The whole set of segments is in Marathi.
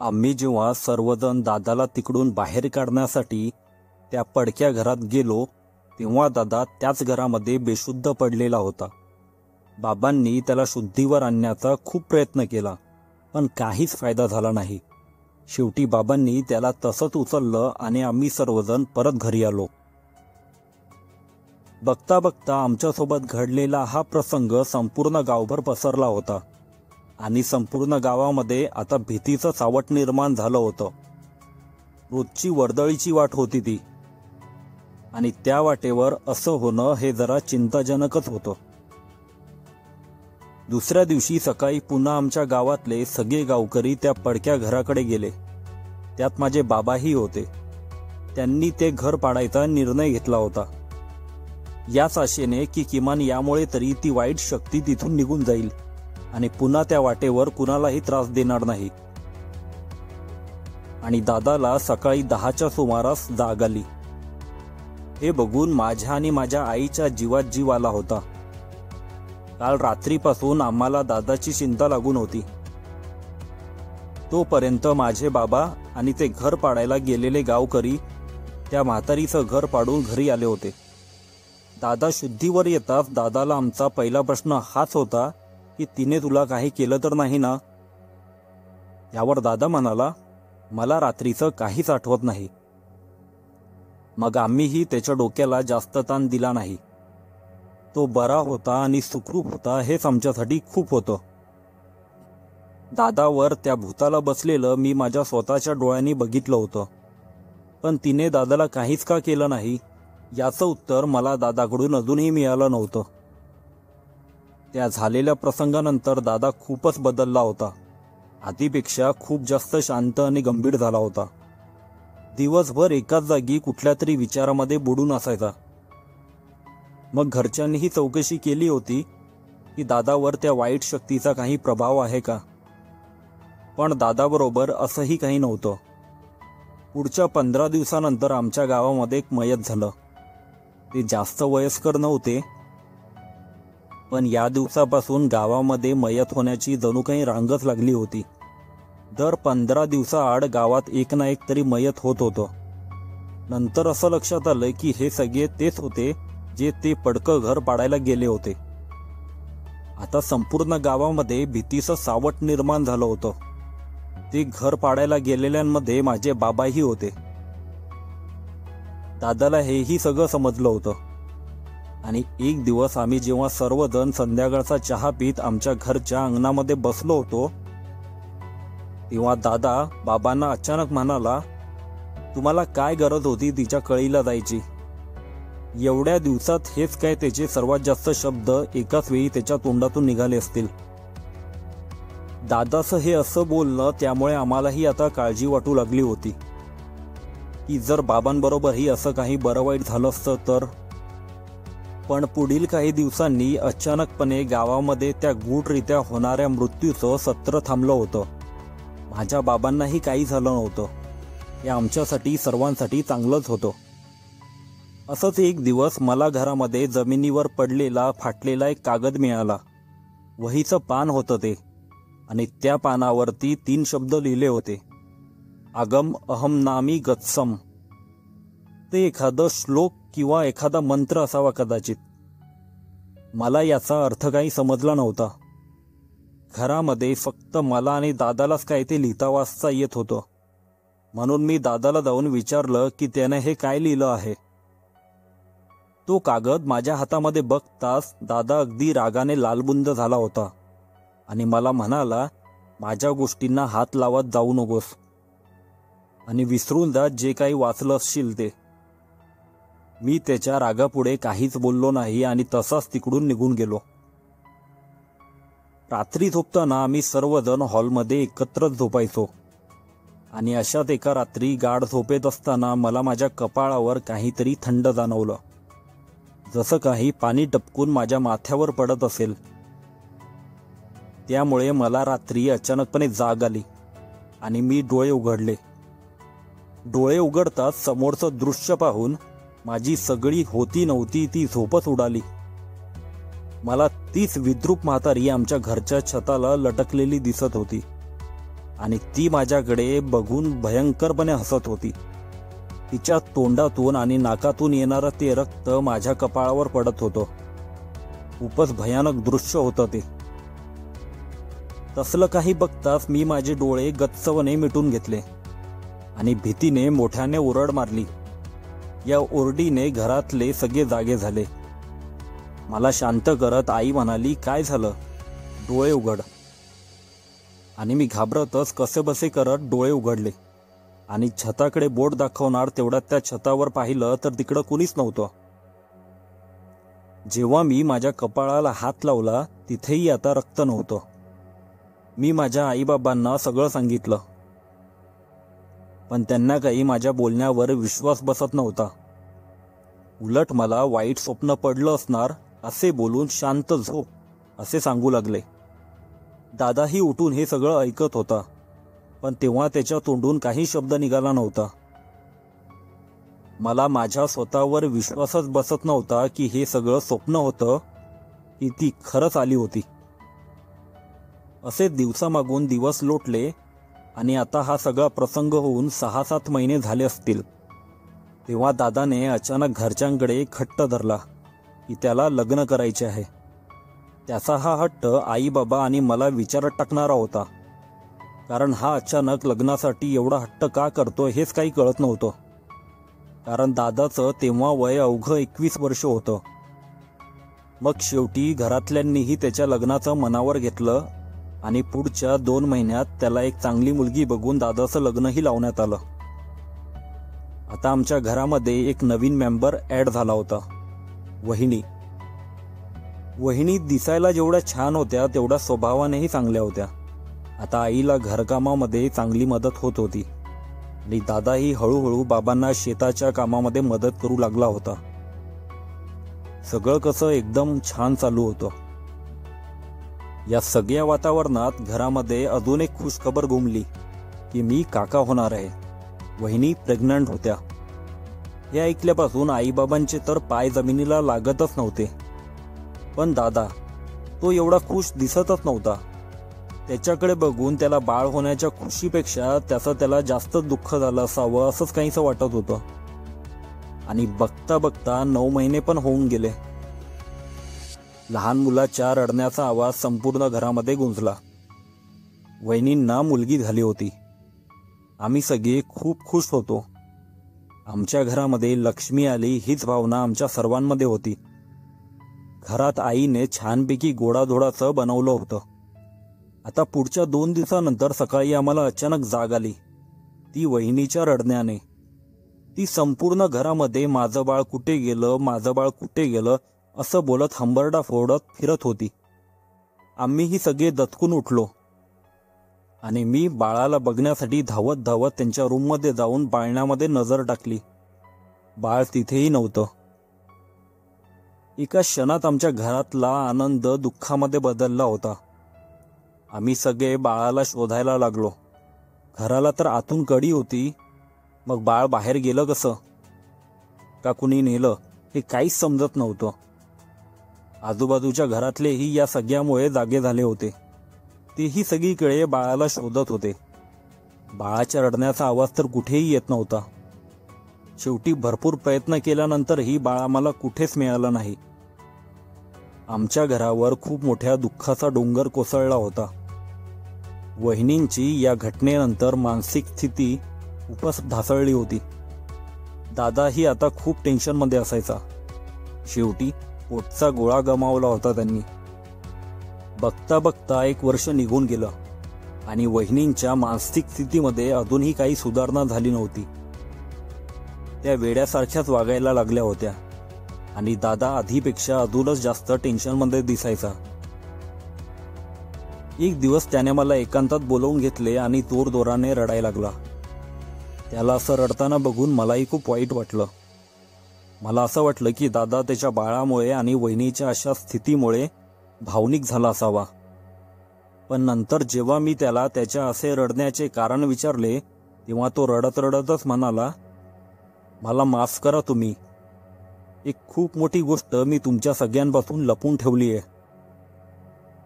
आम्ही जेव्हा सर्वजण दादाला तिकडून बाहेर काढण्यासाठी त्या पडक्या घरात गेलो तेव्हा दादा त्याच घरामध्ये बेशुद्ध पडलेला होता। बाबांनी त्याला शुद्धीवर आणण्याचा खूप प्रयत्न केला, पण काहीच फायदा झाला नाही। शेवटी बाबांनी त्याला तसंच उचललं आणि आम्ही सर्वजण परत घरी आलो। बघता बघता आमच्यासोबत घडलेला हा प्रसंग संपूर्ण गावभर पसरला होता आणि संपूर्ण गावामध्ये आता भीतीचं सावट निर्माण झालं होतं। रोजची वर्दळीची वाट होती ती, आणि त्या वाटेवर असं होणं हे जरा चिंताजनकच होतं। दुसऱ्या दिवशी सकाळी पुन्हा आमच्या गावातले सगळे गावकरी त्या पडक्या घराकडे गेले। त्यात माझे बाबाही होते। त्यांनी ते घर पाडायचा निर्णय घेतला होता, याच आशेने की किमान यामुळे तरी ती वाईट शक्ती तिथून निघून जाईल आणि पुन्हा त्या वाटेवर कुणालाही त्रास देणार नाही। आणि दादाला सकाळी 10च्या सुमारास जाग आली। हे बघून माझ्या आणि माझ्या आईच्या जीवात जीव आला होता। काल रात्रीपासून आम्हाला दादाची चिंता लागून होती। तोपर्यंत माझे बाबा आणि ते घर पाडायला गेलेले गावकरी त्या म्हातारीचं घर पाडून घरी आले होते। दादा शुद्धीवर येताच दादाला आमचा पहिला प्रश्न हाच होता की तिने तुला काही केलं तर नाही ना? यावर दादा म्हणाला, मला रात्रीचं काहीच आठवत नाही। मग आम्हीही त्याच्या डोक्याला जास्त ताण दिला नाही। तो बरा होता आणि सुखरूप होता हेच आमच्यासाठी खूप होतं। दादावर त्या भूताला बसलेलं मी माझ्या स्वतःच्या डोळ्यांनी बघितलं होतं, पण तिने दादाला काहीच का केलं नाही याचं उत्तर मला दादाकडून अजूनही मिळालं नव्हतं। त्या झालेल्या प्रसंगानंतर दादा खूपच बदलला होता। आधीपेक्षा खूप जास्त शांत आणि गंभीर झाला होता। दिवसभर एकाच जागी कुठल्या तरी विचारामध्ये बुडून असायचा। मग घरच्यांनीही चौकशी केली होती की दादावर त्या वाईट शक्तीचा काही प्रभाव आहे का, पण दादाबरोबर असंही काही नव्हतं। पुढच्या 15 दिवसानंतर आमच्या गावामध्ये एक मयत झालं। ते जास्त वयस्कर नव्हते, पण या दिवसापासून गावामध्ये मयत होण्याची जणू काही रांगच लागली होती। दर 15 दिवसाआड गावात एक ना एक तरी मयत होत होतं। नंतर असं लक्षात आलं की हे सगळे तेच होते जे ते पडकं घर पाडायला गेले होते। आता संपूर्ण गावामध्ये भीतीचं सावट निर्माण झालं होतं। ते घर पाडायला गेलेल्यांमध्ये माझे बाबाही होते। दादाला हेही सगळं समजलं होतं, आणि एक दिवस आम्ही जेव्हा सर्वजण संध्याकाळचा चहा पीत आमच्या घरच्या अंगणामध्ये बसलो होतो तेव्हा दादा बाबांना अचानक म्हणाला, तुम्हाला काय गरज होती तिच्या कळीला जायची? एवढ्या दिवसात हेच काय त्याचे सर्वात जास्त शब्द एकाच वेळी त्याच्या तोंडातून निघाले असतील। दादाचं हे असं बोलणं त्यामुळे आम्हालाही आता काळजी वाटू लागली होती की जर बाबांबरोबरही असं काही बरं वाईट झालं असतं तर। पण पुढील काही दिवसांनी अचानकपणे गावामध्ये त्या गूढरित्या होणाऱ्या मृत्यूचं सत्र थांबलं होतं। माझ्या बाबांनाही काही झालं नव्हतं। हे आमच्यासाठी सर्वांसाठी चांगलंच होतं। असंच एक दिवस मला घरामध्ये जमिनीवर पडलेला फाटलेला एक कागद मिळाला। वहीचं पान होतं ते, आणि त्या पानावरती 3 शब्द लिहिले होते, आगम अहम नामी गत्सम। ते एखादं श्लोक किंवा एखादा मंत्र असावा कदाचित। मला याचा अर्थ काही समजला नव्हता। घरामध्ये फक्त मला आणि दादालाच काय ते लिहिता वाचता येत होतं, म्हणून मी दादाला जाऊन विचारलं की त्याने हे काय लिहिलं आहे। तो कागद माझ्या हातामध्ये बघताच दादा अगदी रागाने लालबुंद झाला होता आणि मला म्हणाला, माझ्या गोष्टींना हात लावत जाऊ नकोस आणि विसरून जा जे काही वाचलं असशील ते। मी त्याच्या रागापुढे काहीच बोललो नाही आणि तसाच तिकडून निघून गेलो। रात्री झोपताना आम्ही सर्वजण हॉलमध्ये एकत्रच झोपायचो, आणि अशात एका रात्री गाढ झोपेत असताना मला माझ्या कपाळावर काहीतरी थंड जाणवलं, जसं काही पाणी टपकून माझ्या माथ्यावर पडत असेल। त्यामुळे मला रात्री अचानकपणे जाग आली आणि मी डोळे उघडले। डोळे उघडताच समोरचं दृश्य पाहून माझी सगळी होती नव्हती ती झोपच उडाली। मला तीच विद्रूप म्हातारी आमच्या घरच्या छताला लटकलेली दिसत होती आणि ती माझ्याकडे बघून भयंकरपणे हसत होती. तिच्या तोंडातून आणि नाकातून येणारं ते रक्त माझ्या कपाळावर पडत होतं. खूपच भयानक दृश्य होतं ते. तसलं काही बघताच मी माझे डोळे गच्चवणे मिटून घेतले आणि भीतीने मोठ्याने ओरड मारली. या ओरडीने घरातले सगळे जागे झाले. मला शांत करत आई म्हणाली, काय झालं? डोळे उघड. आणि मी घाबरतच कसेबसे करत डोळे उघडले आणि छताकडे बोट दाखवणार तेवढ्यात त्या छतावर पाहिलं तर तिकडं कुणीच नव्हतं. जेव्हा मी माझ्या कपाळाला हात लावला तिथेही आता रक्त नव्हतं. मी माझ्या आईबाबांना सगळं सांगितलं, पण त्यांना काही माझ्या बोलण्यावर विश्वास बसत नव्हता. उलट मला वाईट स्वप्न पडलं असणार असे बोलून शांत झोप असे सांगू लागले. दादाही उठून हे सगळं ऐकत होता, पण तेव्हा त्याच्या तोंडून काही शब्द निघाला नव्हता. मला माझ्या स्वतःवर विश्वासच बसत नव्हता की हे सगळं स्वप्न होतं की ती खरंच आली होती. असे दिवसामागून दिवस लोटले आणि आता हा सगळा प्रसंग होऊन 6-7 महिने झाले असतील. तेव्हा दादाने अचानक घरच्यांकडे खट्ट धरला की त्याला लग्न करायचे आहे. त्याचा हा हट्ट आई बाबा आणि मला विचारत टाकणारा होता, कारण हा अचानक लग्नासाठी एवढा हट्ट का करतो हेच काही कळत नव्हतं. कारण दादाचं तेव्हा वय अवघं 21 वर्ष होतं. मग शेवटी घरातल्यांनीही त्याच्या लग्नाचं मनावर घेतलं आणि पुढच्या 2 महिन्यात त्याला एक चांगली मुलगी बघून दादाचं लग्नही लावण्यात आलं. आता आमच्या घरामध्ये एक नवीन मेंबर ॲड झाला होता, वहिनी. वहिनी दिसायला जेवढ्या छान होत्या तेवढ्या स्वभावानेही चांगल्या होत्या. आता आईला घरकामामध्ये चांगली मदत होत होती आणि दादाही हळूहळू बाबांना शेताच्या कामामध्ये मदत करू लागला होता. सगळं कसं एकदम छान चालू होतं. या सगळ्या वातावरणात घरामध्ये अजून एक खुशखबर घुमली की मी काका होणार आहे. वहिनी प्रेग्नंट होत्या. हे ऐकल्यापासून आईबाबांचे तर पाय जमिनीला लागतच नव्हते. पण दादा तो एवढा खुश दिसतच नव्हता. त्याच्याकडे बघून त्याला बाळ होण्याच्या खुशीपेक्षा त्याला जास्त दुःख झालं असावं असंच काहीसं वाटत होतं. आणि बघता बघता 9 महिने पण होऊन गेले. लहान मुलाच्या रडण्याचा आवाज संपूर्ण घरामध्ये गुंजला. वहिनींना मुलगी झाली होती. आम्ही सगळे खूप खुश होतो. आमच्या घरामध्ये लक्ष्मी आली हीच भावना आमच्या सर्वांमध्ये होती. घरात आईने छानपैकी गोडाधोडाचं बनवलं होतं. आता पुढच्या 2 दिवसानंतर सकाळी आम्हाला अचानक जाग आली, ती वहिनीच्या रडण्याने. ती संपूर्ण घरामध्ये माझं बाळ कुठे गेलं, माझं बाळ कुठे गेलं असं बोलत हंबरडा फोडत फिरत होती. आम्हीही सगळे दचकून उठलो आणि मी बाळाला बघण्यासाठी धावत धावत त्यांच्या रूममध्ये जाऊन पाळण्यामध्ये नजर टाकली. बाळ तिथेही नव्हतं. एका क्षणात आमच्या घरातला आनंद दुःखामध्ये बदलला होता. आम्ही सगळे बाळाला शोधायला लागलो. घराला तर आतून कडी होती, मग बाळ बाहेर गेलं कसं, का कुणी नेलं हे काहीच समजत नव्हतं. आजूबाजूच्या घरातलेही या सगळ्यामुळे जागे झाले होते. तेही सगळीकडे बाळाला शोधत होते. बाळाच्या रडण्याचा आवाज तर कुठेही येत नव्हता. शेवटी भरपूर प्रयत्न केल्यानंतरही बाळ आम्हाला कुठेच मिळालं नाही. आमच्या घरावर खूप मोठ्या दुःखाचा डोंगर कोसळला होता. वहिनींची या घटनेनंतर मानसिक स्थिती खूपच ढासळली होती. दादाही आता खूप टेन्शनमध्ये असायचा. शेवटी पोटचा गोळा गमावला होता त्यांनी. बघता बघता 1 वर्ष निघून गेलं आणि वहिनींच्या मानसिक स्थितीमध्ये अजूनही काही सुधारणा झाली नव्हती. त्या वेड्यासारख्याच वागायला लागल्या होत्या आणि दादा आधीपेक्षा अजूनच जास्त टेन्शनमध्ये दिसायचा. एक दिवस त्याने मला एकांतात बोलवून घेतले आणि जोरजोराने रडायला लागला. त्याला असं रडताना बघून मलाही खूप वाईट वाटलं. मला असं वाटलं की दादा त्याच्या बाळामुळे आणि वहिनीच्या अशा स्थितीमुळे भावनिक झाला असावा. पण नंतर जेव्हा मी त्याला त्याच्या असे रडण्याचे कारण विचारले तेव्हा तो रडत रडतच म्हणाला, मला माफ करा तुम्ही. एक खूप मोठी गोष्ट मी तुमच्या सगळ्यांपासून लपून ठेवली आहे.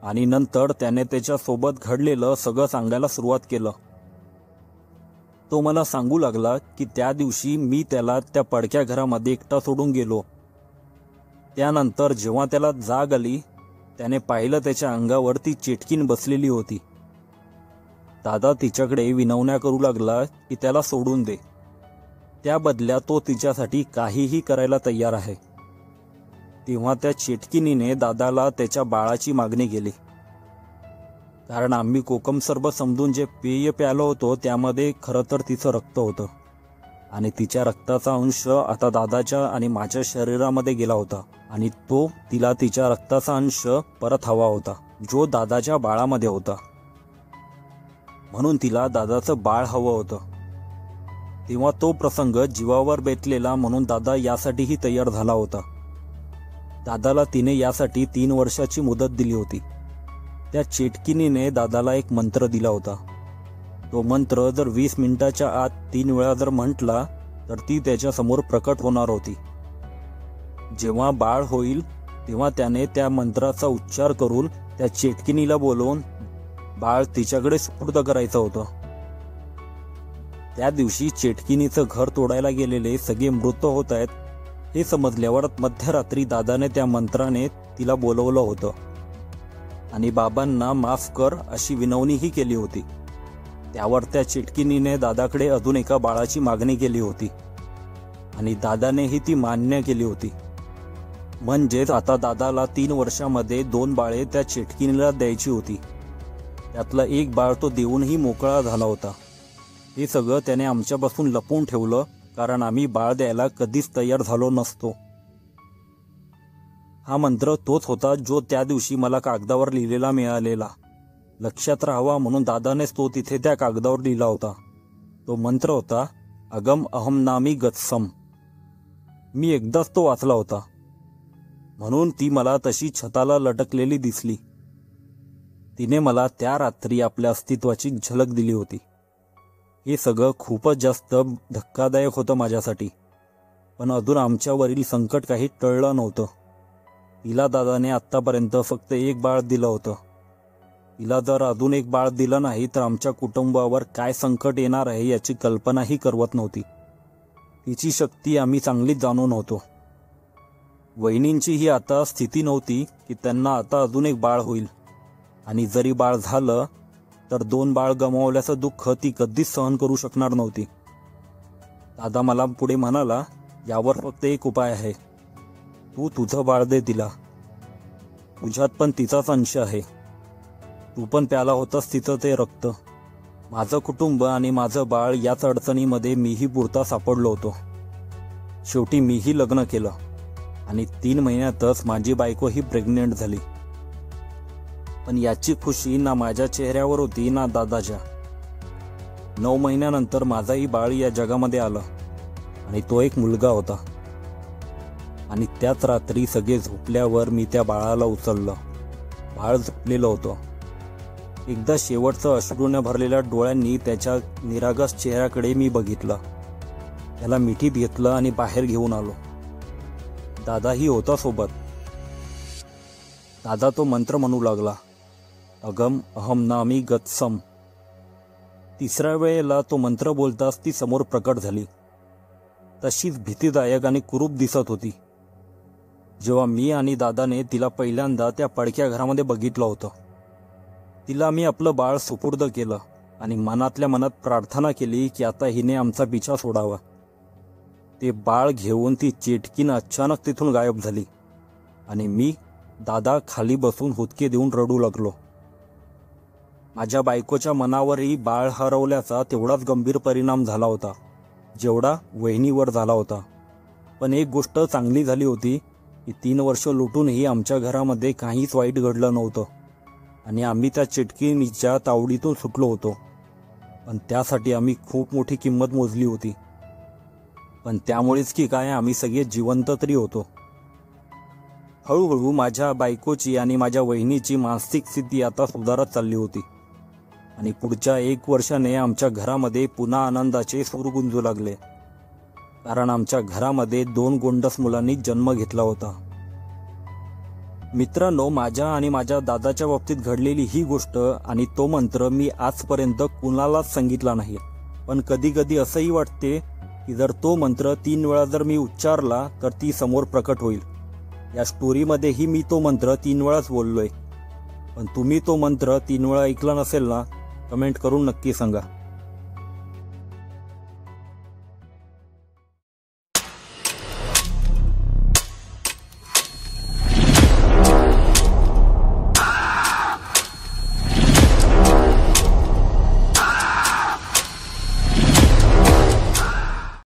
आणि नंतर त्याने त्याच्यासोबत घडलेलं सगळं सांगायला सुरुवात केलं. तो मला सांगू लागला की त्या दिवशी मी त्याला त्या पडक्या घरामध्ये एकटा सोडून गेलो. त्यानंतर जेव्हा त्याला जाग आली त्याने पाहिलं त्याच्या अंगावर ती चेटकीन बसलेली होती. दादा तिच्याकडे विनवण्या करू लागला की त्याला सोडून दे, त्या बदल्यात तो तिच्यासाठी काहीही करायला तयार आहे. तेव्हा त्या चेटकिनीने दादाला त्याच्या बाळाची मागणी केली. कारण आम्ही कोकम सरबत समजून जे पेय प्यालो होतो त्यामध्ये खरं तर तिचं रक्त होतं आणि तिच्या रक्ताचा अंश आता दादाच्या आणि माझ्या शरीरामध्ये गेला होता आणि तो तिला तिच्या रक्ताचा अंश परत हवा होता जो दादाच्या बाळामध्ये होता. म्हणून तिला दादाचं बाळ हवं होतं. तेव्हा तो प्रसंग जीवावर बेतलेला म्हणून दादा यासाठीही तयार झाला होता. दादाला तिने यासाठी 3 वर्षाची मुदत दिली होती. त्या चेटकिनीने दादाला एक मंत्र दिला होता. तो मंत्र जर 20 मिनिटाच्या आत 3 वेळा जर म्हटला तर ती त्याच्यासमोर प्रकट होणार होती. जेव्हा बाळ होईल तेव्हा त्याने त्या मंत्राचा उच्चार करून त्या चेटकिनीला बोलवून बाळ तिच्याकडे सुपूर्द करायचं होतं. त्या दिवशी चेटकिनीचं घर तोडायला गेलेले सगळे मृत होत आहेत हे समजल्यावर मध्यरात्री दादाने त्या मंत्राने तिला बोलवलं होतं आणि बाबांना माफ कर अशी विनवणीही केली होती. त्यावर त्या चेटकिनीने दादाकडे अजून एका बाळाची मागणी केली होती आणि दादानेही ती मान्य केली होती. म्हणजेच आता दादाला 3 वर्षामध्ये 2 बाळे त्या चेटकिनीला द्यायची होती. त्यातलं एक बाळ तो देऊनही मोकळा झाला होता. हे सगळं त्याने आमच्यापासून लपवून ठेवलं कारण आम्ही बाळ द्यायला कधीच तयार झालो नसतो. हा मंत्र तोच होता जो त्या दिवशी मला कागदावर लिहिलेला मिळालेला. लक्षात राहावा म्हणून दादानेच तो तिथे त्या कागदावर लिहिला होता. तो मंत्र होता अगम अहम नामी गत्सम. मी एकदाच तो वाचला होता म्हणून ती मला तशी छताला लटकलेली दिसली. तिने मला त्या रात्री आपल्या अस्तित्वाची झलक दिली होती. हे सगळं खूपच जास्त धक्कादायक होतं माझ्यासाठी. पण अजून आमच्यावरील संकट काही टळलं नव्हतं. तिला दादाने आत्तापर्यंत फक्त एक बाळ दिलं होतं. तिला जर अजून एक बाळ दिलं नाही तर आमच्या कुटुंबावर काय संकट येणार आहे याची कल्पनाही करवत नव्हती. तिची शक्ती आम्ही चांगलीच जाणून होतो. वहिनींची ही आता स्थिती नव्हती की त्यांना आता अजून एक बाळ होईल आणि जरी बाळ झालं तर 2 बाळ गमावल्याचं दुःख ती कधीच सहन करू शकणार नव्हती. दादा मला पुढे म्हणाला यावर फक्त एक उपाय आहे. तू तुझं बाळ दे तिला. तुझ्यात पण तिचाच अंश आहे. तू पण प्याला होतास तिचं ते रक्त. माझं कुटुंब आणि माझं बाळ याच अडचणीमध्ये मीही पुरता सापडलो होतो. शेवटी मीही लग्न केलं आणि 3 महिन्यातच माझी बायकोही प्रेग्नेंट झाली. पण याची खुशी ना माझ्या चेहऱ्यावर होती ना दादाच्या. 9 महिन्यानंतर माझाही बाळ या जगामध्ये आलं आणि तो एक मुलगा होता. आणि त्याच रात्री सगळे झोपल्यावर मी त्या बाळाला उचललं. बाळ झोपलेलं होतं. एकदा शेवटचं अश्रूने भरलेल्या डोळ्यांनी त्याच्या निरागस चेहऱ्याकडे मी बघितलं. त्याला मिठीत घेतलं आणि बाहेर घेऊन आलो. दादाही होता सोबत. दादा तो मंत्र म्हणू लागला अगम अहम नामी गत्सम. 3ऱ्या वेळेला तो मंत्र बोलताच ती समोर प्रकट झाली. तशीच भीतीदायक आणि कुरूप दिसत होती जेव्हा मी आणि दादाने तिला पहिल्यांदा त्या पडक्या घरामध्ये बघितलं होतं. तिला मी आपलं बाळ सुपूर्द केलं आणि मनातल्या मनात प्रार्थना केली की आता हिने आमचा पिछा सोडावा. ते बाळ घेऊन ती चेटकीन अचानक तिथून गायब झाली आणि मी दादा खाली बसून हुदके देऊन रडू लागलो. माझ्या बायकोच्या मनावरही बाळ हरवल्याचा तेवढाच गंभीर परिणाम झाला होता जेवढा वहिनीवर झाला होता. पण एक गोष्ट चांगली झाली होती की 3 वर्ष लुटूनही आमच्या घरामध्ये काहीच वाईट घडलं नव्हतं आणि आम्ही त्या चेटकिनीच्या तावडीतून सुटलो होतो. पण त्यासाठी आम्ही खूप मोठी किंमत मोजली होती. पण त्यामुळेच की काय आम्ही सगळे जिवंत तरी होतो. हळूहळू माझ्या बायकोची आणि माझ्या वहिनीची मानसिक स्थिती आता सुधारत चालली होती आणि पुढच्या 1 वर्षाने आमच्या घरामध्ये पुन्हा आनंदाचे सूर गुंजू लागले. कारण आमच्या घरामध्ये 2 गोंडस मुलांनी जन्म घेतला होता. मित्रांनो, माझ्या आणि माझ्या दादाच्या बाबतीत घडलेली ही गोष्ट आणि तो मंत्र मी आजपर्यंत कुणालाच सांगितला नाही. पण कधी कधी असंही वाटते की जर तो मंत्र 3 वेळा जर मी उच्चारला तर ती समोर प्रकट होईल. या स्टोरीमध्येही मी तो मंत्र 3 वेळाच बोललोय. पण तुम्ही तो मंत्र 3 वेळा ऐकला नसेल ना, कमेंट करून नक्की सांगा.